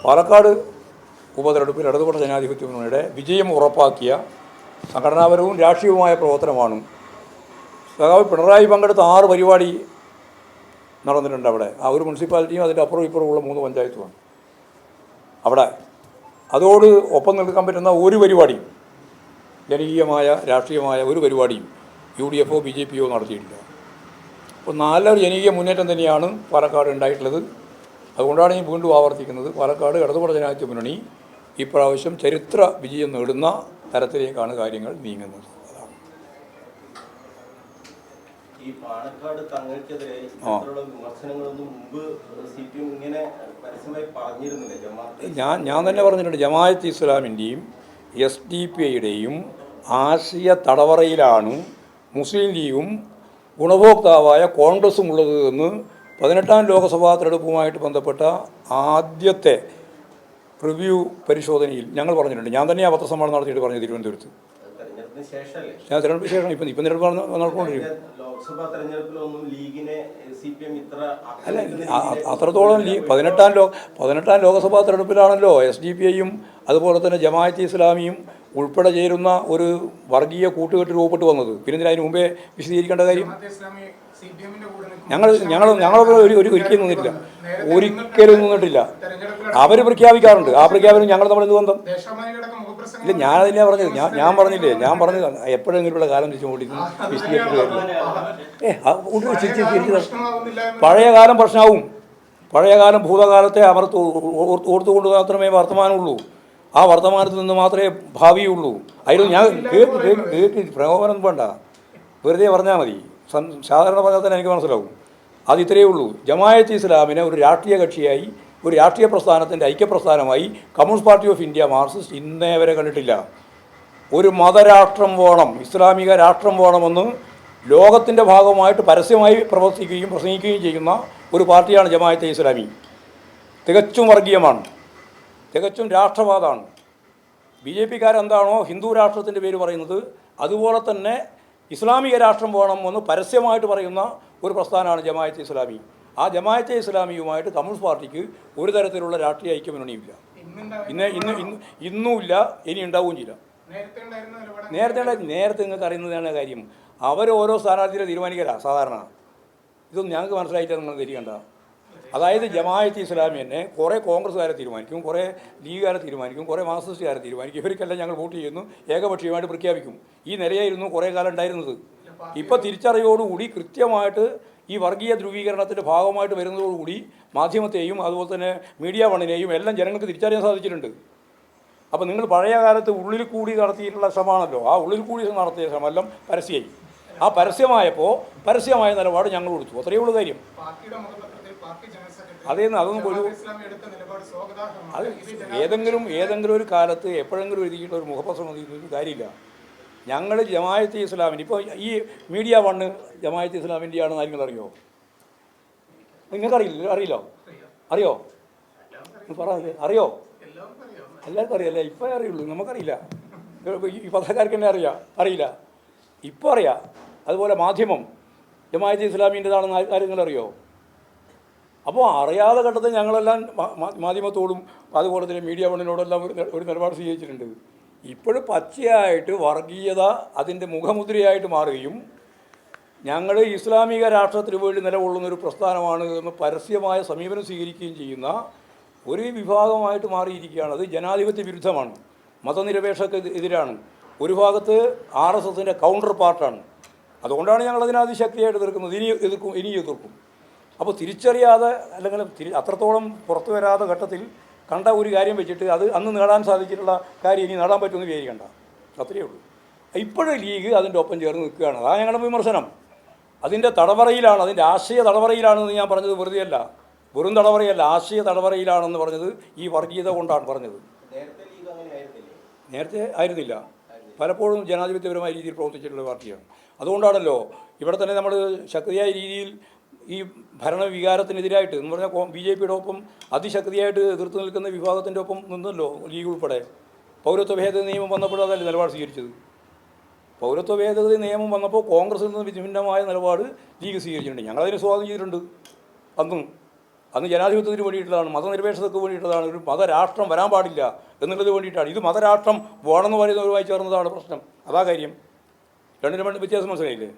പാലക്കാട് ഉപതെരഞ്ഞെടുപ്പിൽ ഇടതുപക്ഷ ജനാധിപത്യ മുന്നണിയുടെ വിജയം ഉറപ്പാക്കിയ സംഘടനാപരവും രാഷ്ട്രീയവുമായ പ്രവർത്തനമാണ്. സഖാവ് പിണറായി പങ്കെടുത്ത 6 പരിപാടി നടന്നിട്ടുണ്ട് അവിടെ. ആ ഒരു മുനിസിപ്പാലിറ്റിയും അതിൻ്റെ അപ്പുറം ഇപ്പുറമുള്ള 3 പഞ്ചായത്തുമാണ് അവിടെ. അതോട് ഒപ്പം നിൽക്കാൻ പറ്റുന്ന ഒരു പരിപാടിയും, ജനകീയമായ രാഷ്ട്രീയമായ ഒരു പരിപാടിയും UDF ഓ BJP ഓ നടത്തിയിട്ടില്ല. അപ്പോൾ നല്ലൊരു ജനകീയ മുന്നേറ്റം തന്നെയാണ് പാലക്കാട് ഉണ്ടായിട്ടുള്ളത്. അതുകൊണ്ടാണ് ഞാൻ വീണ്ടും ആവർത്തിക്കുന്നത്, പാലക്കാട് ഇടതുപക്ഷ ജനാധിപത്യ മുന്നണി ഇപ്രാവശ്യം ചരിത്ര വിജയം നേടുന്ന തരത്തിലേക്കാണ് കാര്യങ്ങൾ നീങ്ങുന്നത്. അതാണ് ഈ പാലക്കാട് തങ്ങൾക്കെതിരെ ഇത്തരത്തിലുള്ള വിമർശനങ്ങളൊന്നും മുമ്പ് CPM ഇങ്ങനെ പരസ്യമായി പറഞ്ഞിരുന്നില്ല. ഞാൻ തന്നെ പറഞ്ഞിട്ടുണ്ട്, ജമാഅത്ത് ഇസ്ലാമിൻ്റെയും SDPIയുടെയും ആശയ തടവറയിലാണ് മുസ്ലിം ലീഗും ഗുണഭോക്താവായ കോൺഗ്രസും ഉള്ളത് എന്ന് 18ാം ലോക്സഭാ തെരഞ്ഞെടുപ്പുമായിട്ട് ബന്ധപ്പെട്ട ആദ്യത്തെ റിവ്യൂ പരിശോധനയിൽ ഞങ്ങൾ പറഞ്ഞിട്ടുണ്ട്. ഞാൻ തന്നെ ആ പത്രസമ്മേളനം നടത്തിയിട്ട് പറഞ്ഞു തിരുവനന്തപുരത്ത്. ഞാൻ തെരഞ്ഞെടുപ്പ് ശേഷം ഇപ്പം തെരഞ്ഞെടുപ്പ് നടന്നുകൊണ്ടിരിക്കും. അല്ല, അത്രത്തോളം 18ാം ലോക്സഭാ തെരഞ്ഞെടുപ്പിലാണല്ലോ SDPIയും അതുപോലെ തന്നെ ജമാഅത്ത് ഇസ്ലാമിയും ഉൾപ്പെടെ ചേരുന്ന ഒരു വർഗീയ കൂട്ടുകെട്ട് രൂപപ്പെട്ട് വന്നത്. പിന്നെ അതിന് മുമ്പേ വിശദീകരിക്കേണ്ട കാര്യം ഞങ്ങളൊക്കെ ഒരിക്കലും നിന്നിട്ടില്ല, ഒരിക്കലും നിന്നിട്ടില്ല. അവർ പ്രഖ്യാപിക്കാറുണ്ട്, ആ പ്രഖ്യാപനം ഞങ്ങൾ നമ്മൾ എന്ത് ബന്ധം? ഇല്ല, ഞാനതിനാ പറഞ്ഞത്. ഞാൻ പറഞ്ഞത് എപ്പോഴെങ്കിലുള്ള കാലം തിരിച്ചു ഓടിക്കുന്നു വിശദീകരിച്ചിട്ട് പഴയ കാലം പ്രശ്നമാവും. പഴയ കാലം ഭൂതകാലത്തെ അവർ ഓർത്തുകൊണ്ട് മാത്രമേ വർത്തമാനമുള്ളൂ. ആ വർത്തമാനത്തിൽ നിന്ന് മാത്രമേ ഭാവിയുള്ളൂ. അതിൽ ഞാൻ കേൾക്ക് പ്രകോപനം വേണ്ട, വെറുതെ പറഞ്ഞാൽ മതി. സാധാരണ പറഞ്ഞാൽ തന്നെ എനിക്ക് മനസ്സിലാവും. അത് ഇത്രയേ ഉള്ളൂ. ജമാഅത്ത് ഇസ്ലാമിനെ ഒരു രാഷ്ട്രീയ കക്ഷിയായി, ഒരു രാഷ്ട്രീയ പ്രസ്ഥാനത്തിൻ്റെ ഐക്യപ്രസ്ഥാനമായി Communist Party of India Marxist ഇന്നേ വരെ കണ്ടിട്ടില്ല. ഒരു മതരാഷ്ട്രം വേണം, ഇസ്ലാമിക രാഷ്ട്രം വേണമെന്ന് ലോകത്തിൻ്റെ ഭാഗമായിട്ട് പരസ്യമായി പ്രവർത്തിക്കുകയും പ്രസംഗിക്കുകയും ചെയ്യുന്ന ഒരു പാർട്ടിയാണ് ജമാഅത്തെ ഇസ്ലാമി. തികച്ചും വർഗീയമാണ്, തികച്ചും രാഷ്ട്രവാദമാണ്. BJPക്കാരെന്താണോ ഹിന്ദു രാഷ്ട്രത്തിൻ്റെ പേര് പറയുന്നത്, അതുപോലെ തന്നെ ഇസ്ലാമിക രാഷ്ട്രം വേണമെന്ന് പരസ്യമായിട്ട് പറയുന്ന ഒരു പ്രസ്ഥാനമാണ് ജമാഅത്തെ ഇസ്ലാമി. ആ ജമാഅത്തെ ഇസ്ലാമിയുമായിട്ട് കമ്മ്യൂണിസ്റ്റ് പാർട്ടിക്ക് ഒരു തരത്തിലുള്ള രാഷ്ട്രീയ ഐക്യമുന്നണിയില്ല. ഇന്നുമില്ല, ഇനി ഉണ്ടാവുകയും ചെയ്യില്ല. നേരത്തെ നിങ്ങൾക്ക് അറിയുന്നതാണ് കാര്യം. അവർ ഓരോ സ്ഥാനാർത്ഥിയെ തീരുമാനിക്കലാണ് സാധാരണ. ഇതൊന്നും ഞങ്ങൾക്ക് മനസ്സിലായിട്ട് നിങ്ങൾ തിരികണ്ട. അതായത് ജമാഅത്ത് ഇസ്ലാമി തന്നെ കുറേ കോൺഗ്രസ്സുകാരെ തീരുമാനിക്കും, കുറേ ലീഗുകാരെ തീരുമാനിക്കും, കുറേ മാർക്സിസ്റ്റുകാരെ തീരുമാനിക്കും. ഇവർക്കെല്ലാം ഞങ്ങൾ വോട്ട് ചെയ്യുന്നു, ഏകപക്ഷീയമായിട്ട് പ്രഖ്യാപിക്കും. ഈ നിലയായിരുന്നു കുറേ കാലം ഉണ്ടായിരുന്നത്. ഇപ്പോൾ തിരിച്ചറിയോടുകൂടി കൃത്യമായിട്ട് ഈ വർഗീയ ധ്രുവീകരണത്തിൻ്റെ ഭാഗമായിട്ട് വരുന്നതോടുകൂടി മാധ്യമത്തെയും അതുപോലെ തന്നെ മീഡിയ വണ്ണിനെയും എല്ലാം ജനങ്ങൾക്ക് തിരിച്ചറിയാൻ സാധിച്ചിട്ടുണ്ട്. അപ്പോൾ നിങ്ങൾ പഴയ കാലത്ത് ഉള്ളിൽ കൂടി നടത്തിയിട്ടുള്ള ശ്രമമാണല്ലോ, ആ ഉള്ളിൽ കൂടി നടത്തിയ ശ്രമമെല്ലാം പരസ്യമായി. ആ പരസ്യമായ നിലപാട് ഞങ്ങൾ കൊടുത്തു. അത്രയേ ഉള്ളൂ കാര്യം. അതേന്ന് അതൊന്നും അത് ഏതെങ്കിലും ഒരു കാലത്ത് എപ്പോഴെങ്കിലും എഴുതിയിട്ടുള്ള ഒരു മുഖപ്രസംഗം കാര്യമില്ല. ഞങ്ങൾ ജമാഅത്തെ ഇസ്ലാമിൻ്റെ ഇപ്പോൾ ഈ മീഡിയ വണ്ണ് ജമാഅത്തെ ഇസ്ലാമിൻ്റെ ആണെന്ന് ആരെങ്കിലും അറിയോ? നിങ്ങൾക്കറിയില്ല? അറിയോ? അറിയോ? എല്ലാവർക്കും അറിയാം അല്ലേ? ഇപ്പോൾ അറിയുള്ളൂ, നമുക്കറിയില്ല. ഈ പത്രക്കാർക്ക് തന്നെ അറിയില്ല, ഇപ്പോൾ അറിയാം. അതുപോലെ മാധ്യമം ജമാഅത്തെ ഇസ്ലാമിൻ്റെതാണെന്ന് ആരെങ്കിലും അറിയോ? അപ്പോൾ അറിയാതെ ഘട്ടത്തിൽ ഞങ്ങളെല്ലാം മാധ്യമത്തോടും അതുപോലെ തന്നെ മീഡിയ വണ്ണിനോടെല്ലാം ഒരു നിലപാട് സ്വീകരിച്ചിട്ടുണ്ട്. ഇപ്പോഴും പച്ചയായിട്ട് വർഗീയത അതിൻ്റെ മുഖമുദ്രയായിട്ട് മാറുകയും ഞങ്ങൾ ഇസ്ലാമിക രാഷ്ട്രത്തിന് വേണ്ടി നിലകൊള്ളുന്നൊരു പ്രസ്ഥാനമാണ് എന്ന് പരസ്യമായ സമീപനം സ്വീകരിക്കുകയും ചെയ്യുന്ന ഒരു വിഭാഗമായിട്ട് മാറിയിരിക്കുകയാണ്. അത് ജനാധിപത്യ വിരുദ്ധമാണ്, മതനിരപേക്ഷക്കെതിരാണ്. ഒരു ഭാഗത്ത് RSSൻ്റെ കൗണ്ടർ പാർട്ടാണ്. അതുകൊണ്ടാണ് ഞങ്ങൾ അതിനെ അതിശക്തിയായിട്ട് എതിർക്കുന്നത്. ഇനി എതിർക്കും. അപ്പോൾ തിരിച്ചറിയാതെ അല്ലെങ്കിൽ അത്രത്തോളം പുറത്തു വരാതെ ഘട്ടത്തിൽ കണ്ട ഒരു കാര്യം വെച്ചിട്ട് അത് അന്ന് നേടാൻ സാധിച്ചിട്ടുള്ള കാര്യം ഇനി നേടാൻ പറ്റുമെന്ന് വിചാരിക്കണ്ട. അത്രയേ ഉള്ളൂ. ഇപ്പോഴും ലീഗ് അതിൻ്റെ ഒപ്പം ചേർന്ന് നിൽക്കുകയാണ്. അതാണ് ഞങ്ങളുടെ വിമർശനം. അതിൻ്റെ തടവറയിലാണ്, അതിൻ്റെ ആശയ തടവറയിലാണെന്ന് ഞാൻ പറഞ്ഞത് വെറുതെയല്ല, വെറും തടവറയല്ല, ആശയ തടവറയിലാണെന്ന് പറഞ്ഞത് ഈ വർഗീയത കൊണ്ടാണ് പറഞ്ഞത്. നേരത്തെ ആയിരുന്നില്ല. പലപ്പോഴും ജനാധിപത്യപരമായ രീതിയിൽ പ്രവർത്തിച്ചിട്ടുള്ള പാർട്ടിയാണ്. അതുകൊണ്ടാണല്ലോ ഇവിടെ തന്നെ നമ്മൾ ശക്തിയായ രീതിയിൽ ഈ ഭരണവികാരത്തിനെതിരായിട്ട് എന്ന് പറഞ്ഞാൽ BJPയുടെ ഒപ്പം അതിശക്തിയായിട്ട് എതിർത്ത് നിൽക്കുന്ന വിഭാഗത്തിൻ്റെ ഒപ്പം നിന്നല്ലോ ലീഗ് ഉൾപ്പെടെ. പൗരത്വ ഭേദഗതി നിയമം വന്നപ്പോൾ അതല്ലേ നിലപാട് സ്വീകരിച്ചത്. പൗരത്വ ഭേദഗതി നിയമം വന്നപ്പോൾ കോൺഗ്രസിൽ നിന്ന് വിഭിന്നമായ നിലപാട് ലീഗ് സ്വീകരിച്ചിട്ടുണ്ട്. ഞങ്ങളതിനെ സ്വാഗതം ചെയ്തിട്ടുണ്ട് അന്നും. അന്ന് ജനാധിപത്യത്തിന് വേണ്ടിയിട്ടുള്ളതാണ്, മതനിരപേക്ഷതയ്ക്ക് വേണ്ടിയിട്ടുള്ളതാണ്, ഒരു മതരാഷ്ട്രം വരാൻ പാടില്ല എന്നുള്ളത് വേണ്ടിയിട്ടാണ്. ഇത് മതരാഷ്ട്രം വേണമെന്ന് പറയുന്നവരുമായി ചേർന്നതാണ് പ്രശ്നം. അതാ കാര്യം. രണ്ടിനും വ്യത്യാസം മനസ്സിലായില്ലേ?